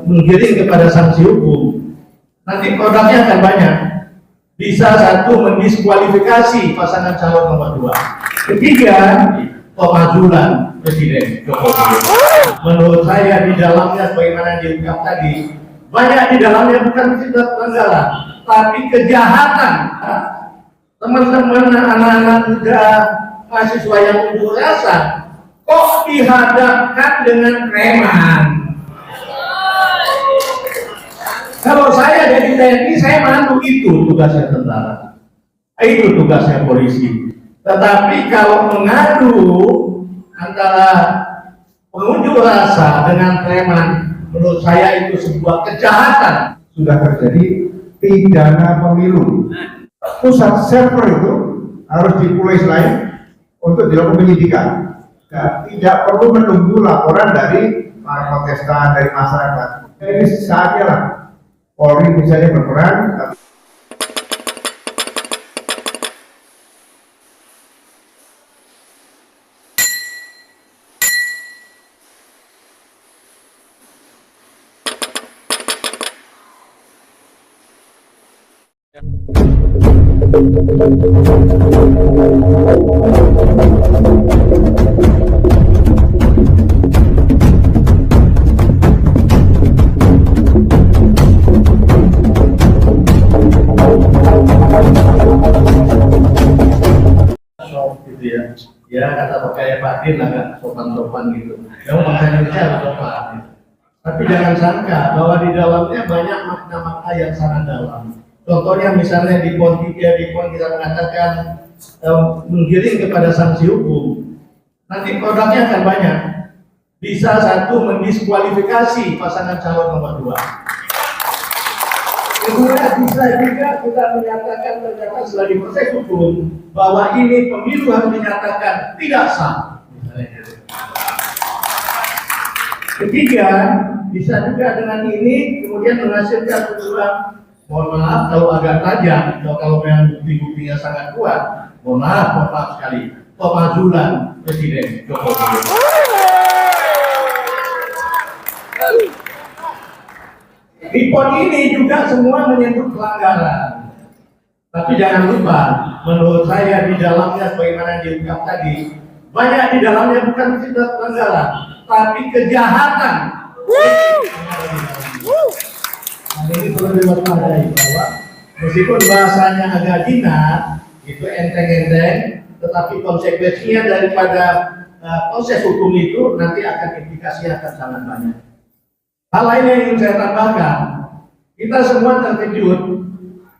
menggiring kepada sanksi hukum, nanti produknya akan banyak. Bisa satu, mendiskualifikasi pasangan calon nomor 2. Ketiga, pemajulan Presiden Jokowi. Menurut saya di dalamnya sebagaimana diungkap tadi, banyak di dalamnya bukan tindak pelanggaran, tapi kejahatan. Teman-teman anak-anak muda, mahasiswa yang unjuk rasa, kok dihadapkan dengan preman? Kalau saya jadi TNI, saya mantu, itu tugasnya tentara, itu tugasnya polisi. Tetapi kalau mengadu antara pengunjuk rasa dengan preman, menurut saya itu sebuah kejahatan. Sudah terjadi pidana pemilu. Pusat server itu harus di Pulau lain untuk dilakukan penyidikan. Nah, tidak perlu menunggu laporan dari para kontestan, dari masyarakat. Jadi saatnya lah Polri misalnya berperan. Gitu ya, ya kata pakai Pak Din agak sopan-sopan gitu. Memang bangsa Indonesia harus sopan. Tapi jangan sangka bahwa di dalamnya banyak makna-makna yang sangat dalam. Contohnya misalnya di PON 3, di PON kita mengatakan menggiring kepada sanksi hukum. Nanti produknya akan banyak. Bisa satu, mendiskualifikasi pasangan calon nomor 2. Kemudian bisa juga kita menyatakan ternyata setelah diproses hukum bahwa ini pemilu harus dinyatakan tidak sah. Ketiga, bisa juga dengan ini kemudian menghasilkan putusan, mohon maaf kalau agak tajam, atau kalau memang bukti-buktinya sangat kuat, mohon maaf sekali, pemajulan Presiden Jokowi. Di PON ini juga semua menyentuh pelanggaran. Tapi jangan lupa, menurut saya di dalamnya sebagaimana diungkap tadi, banyak di dalamnya bukan tindak pelanggaran, tapi kejahatan. Nah, ini perlu diwaspadai bahwa meskipun bahasanya agak jinak, itu enteng-enteng, tetapi konsekuensinya daripada proses hukum itu nanti akan implikasinya akan sangat banyak. Hal lain yang ingin saya tambahkan, kita semua terkejut,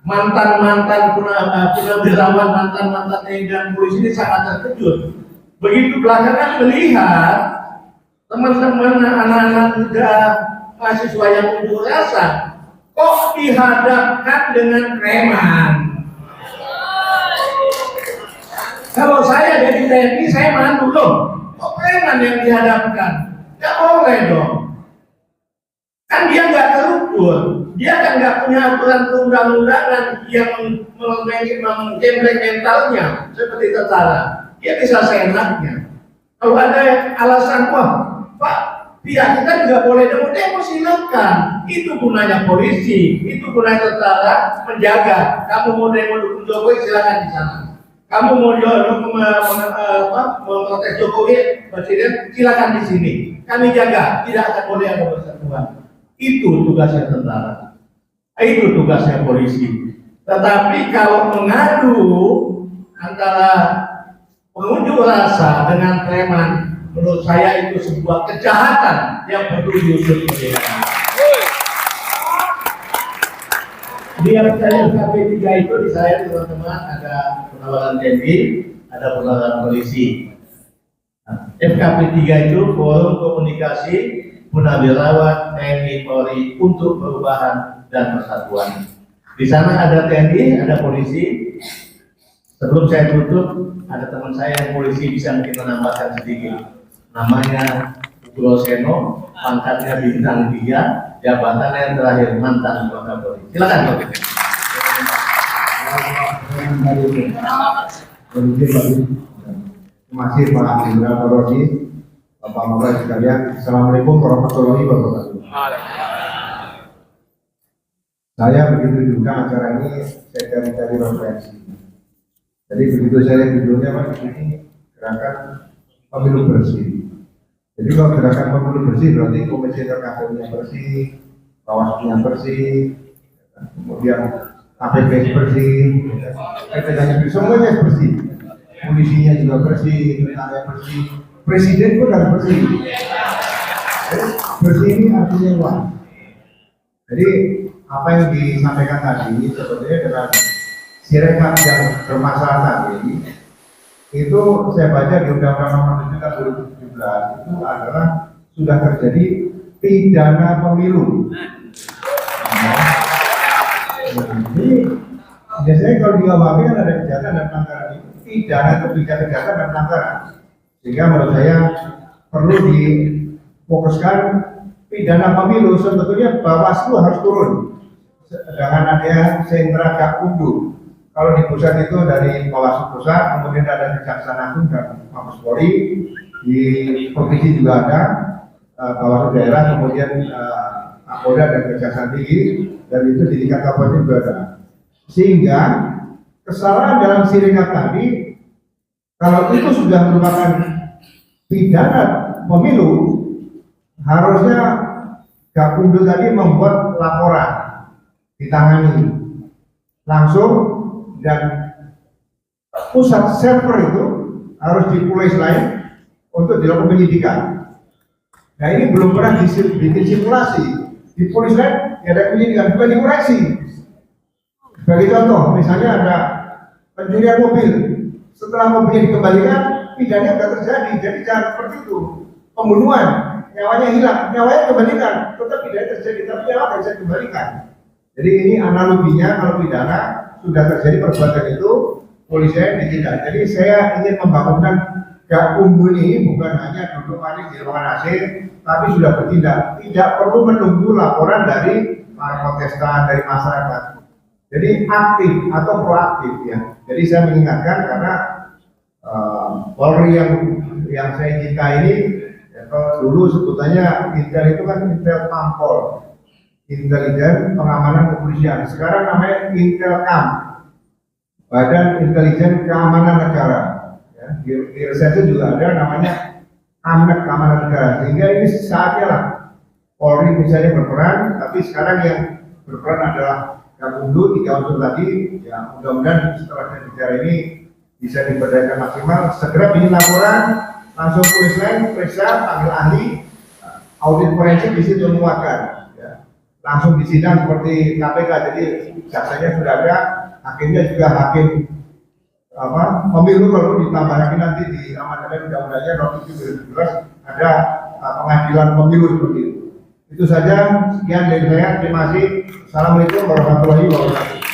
mantan-mantan purnawirawan, mantan-mantan TNI dan polisi ini sangat terkejut. Begitu belakangan melihat teman-teman anak-anak muda, mahasiswa yang unjuk rasa, kok dihadapkan dengan preman? Kalau saya jadi TNI, saya mantu loh, kok preman yang dihadapkan? Nggak boleh dong. Kan dia nggak terukur, dia kan nggak punya aturan perundang-undangan yang menjembreng mentalnya seperti tentara. Dia bisa seenaknya. Kalau ada alasan, wah Pak, pihak kita juga boleh demo silakan. Itu gunanya polisi, itu gunanya tentara menjaga. Kamu mau demo dukung Jokowi silakan di sana. Kamu mau memprotes Jokowi Presiden silakan di sini. Kami jaga, tidak akan boleh ada persatuan. Itu tugasnya tentara, itu tugasnya polisi. Tetapi kalau mengadu antara pengunjuk rasa dengan preman, menurut saya itu sebuah kejahatan yang perlu diusut. Di FKP 3 itu di saya teman-teman ada penawaran TNI, ada penawaran polisi. FKP 3 itu forum komunikasi Purnawirawan TNI Polri untuk perubahan dan persatuan. Di sana ada TNI, ada polisi. Sebelum saya tutup, ada teman saya yang polisi bisa mungkin menambahkan sedikit. Namanya Pugulo Seno, pangkatnya bintang 3, jabatan yang terakhir mantan anggota Polri. Silakan Pak. Terima kasih Pak Indra Rodi. Bapak-bapak sekalian, Assalamualaikum warahmatullahi wabarakatuh. Saya begitu juga acara ini saya cari-cari referensi. Jadi begitu saya judulnya Mas ini gerakan pemilu bersih. Jadi kalau gerakan pemilu bersih berarti komisioner KPU-nya bersih, Bawaslu-nya bersih, kemudian KPPS bersih, PPK-nya semuanya bersih. Polisinya juga bersih, tentara bersih, presiden pun harus bersih. Jadi, bersih ini artinya luas. Jadi apa yang disampaikan tadi sebetulnya dengan sirekap yang bermasalah tadi itu saya baca di Undang-Undang Nomor 7 Tahun 2017 itu adalah sudah terjadi pidana pemilu. Jadi biasanya kalau di KUHP kan ada kejahatan dan pelanggaran, pidana itu bisa kejahatan dan pelanggaran. Sehingga menurut saya perlu difokuskan pidana pemilu sebetulnya Bawaslu harus turun dengan adanya sentra Gakumdu. Kalau di pusat itu dari Bawaslu pusat, kemudian ada Kejaksaan Agung dan Mabes Polri, di provinsi juga ada Bawaslu daerah, kemudian Kapolda dan Kejaksaan Tinggi, dan itu di tingkat kabupaten juga ada. Sehingga kesalahan dalam sirekap tadi, kalau itu sudah merupakan pidana pemilu, harusnya Gakumdu tadi membuat laporan, ditangani langsung, dan pusat server itu harus di Pulau lain untuk dilakukan penyidikan. Nah ini belum pernah bikin simulasi di Pulau lain, ya ada penyidikan, bukan dikoreksi. Sebagai contoh, misalnya ada pencurian mobil, setelah mobilnya dikembalikan, pidananya sudah terjadi, jadi jangan seperti itu. Pembunuhan, nyawanya hilang, nyawanya kembalikan, tetap pidana terjadi, tapi nyawa tidak bisa dikembalikan. Jadi ini analoginya kalau pidana sudah terjadi perbuatan itu, polisi ditindak. Jadi saya ingin membangunkan Gakumdu ini bukan hanya duduk manis di ruangan AC, tapi sudah bertindak. Tidak perlu menunggu laporan dari para kontestan, dari masyarakat. Jadi aktif atau proaktif ya. Jadi saya mengingatkan karena Polri yang saya cintai ini, ya, kalau dulu sebutannya Intel itu kan Intel Pampol, Intelijen Pengamanan Kepolisian. Sekarang namanya Intelkam, Badan Intelijen Keamanan Negara. Ya, di reserse juga ada namanya Amnet Keamanan Negara. Sehingga ini saatnya lah Polri misalnya berperan, tapi sekarang yang berperan adalah Gakumdu, 3 unsur tadi. Ya mudah-mudahan setelah saya bicara ini bisa diberdayakan maksimal. Segera bikin laporan, langsung tulis lain, periksa, panggil ahli, audit forensik di situ menguatkan. Langsung disidang seperti KPK, jadi jaksanya sudah ada, hakimnya juga hakim pemilu. Kalau ditambah lagi nanti di amandemen undang-undangnya nomor 7 2017 ada pengadilan pemilu seperti itu. Itu saja, sekian dari saya, terima kasih. Assalamualaikum warahmatullahi wabarakatuh.